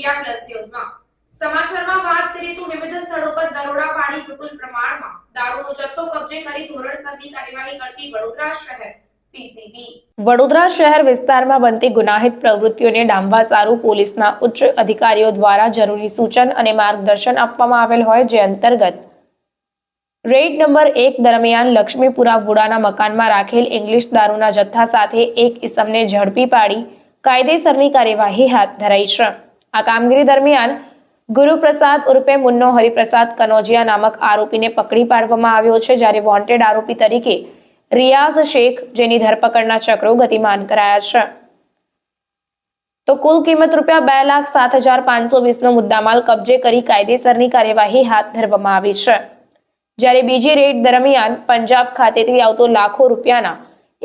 India plus ન્યૂઝમાં સમાચારમાં વાત કરીએ તો વિવિધ સ્થળો પર દરોડા પાડી વિપુલ પ્રમાણમાં દારૂનો જથ્થો કબજે કરી ધોરણસરની કાર્યવાહી કરતી વડોદરા શહેર પીસીબી વડોદરા શહેર વિસ્તારમાં બનતી ગુનાહિત પ્રવૃત્તિઓને ડામવા સારું પોલીસના ઉચ્ચ અધિકારીઓ દ્વારા જરૂરી સૂચન અને માર્ગદર્શન આપવામાં આવેલ હોય, જે અંતર્ગત રેડ નંબર 1 દરમિયાન લક્ષ્મીપુરા વુડાના મકાનમાં રાખેલ ઇંગ્લિશ દારૂના જથ્થા સાથે એક ઇસમને ઝડપી પાડી કાયદેસરની કાર્યવાહી હાથ ધરાઈ છે. આ કામગીરી દરમિયાન ગુરુપ્રસાદ ઉર્ફે મુન્નો હરિપ્રસાદ કનોજિયા નામક આરોપીને પકડી પાડવામાં આવ્યો છે, જ્યારે વોન્ટેડ આરોપી તરીકે રિયાઝ શેખ, જેની ધરપકડના ચક્રો ગતિમાન કરાયા છે. તો કુલ કિંમત રૂપિયા 2,07,520 નો મુદ્દામાલ કબજે કરી કાયદેસરની કાર્યવાહી હાથ ધરવામાં આવી છે. જ્યારે બીજી રેડ દરમિયાન પંજાબ ખાતેથી આવતો લાખો રૂપિયાના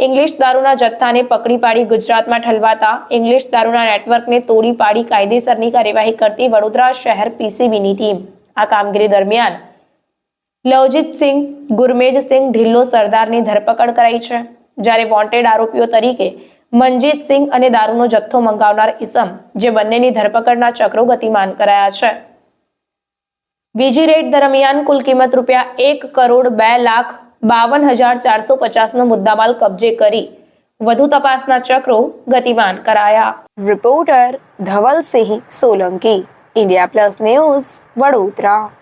ઇંગ્લિશ દારૂના જથ્થાને પકડી પાડી ગુજરાતમાં ઠલવાતા ઇંગ્લિશ દારૂના નેટવર્કને તોડી પાડી કાયદેસરની કાર્યવાહી કરતી વડોદરા શહેર પીસીબીની ટીમ આ કામગીરી દરમિયાન લવજીતસિંહ ગુરમેજસિંહ ઢિલ્લો સરદારની ધરપકડ કરાઈ છે. જ્યારે વોન્ટેડ આરોપીઓ તરીકે મનજીતસિંહ અને દારૂનો જથ્થો મંગાવનાર ઇસમ, જે બંનેની ધરપકડના ચક્રો ગતિમાન કરાયા છે. બીજી રેડ દરમિયાન કુલ કિંમત રૂપિયા 1,02,52,450 નો મુદ્દામાલ કબજે કરી વધુ તપાસના ચક્રો ગતિમાન કરાયા. Reporter Dhavalsinh Solanki, India plus news, Vadodara.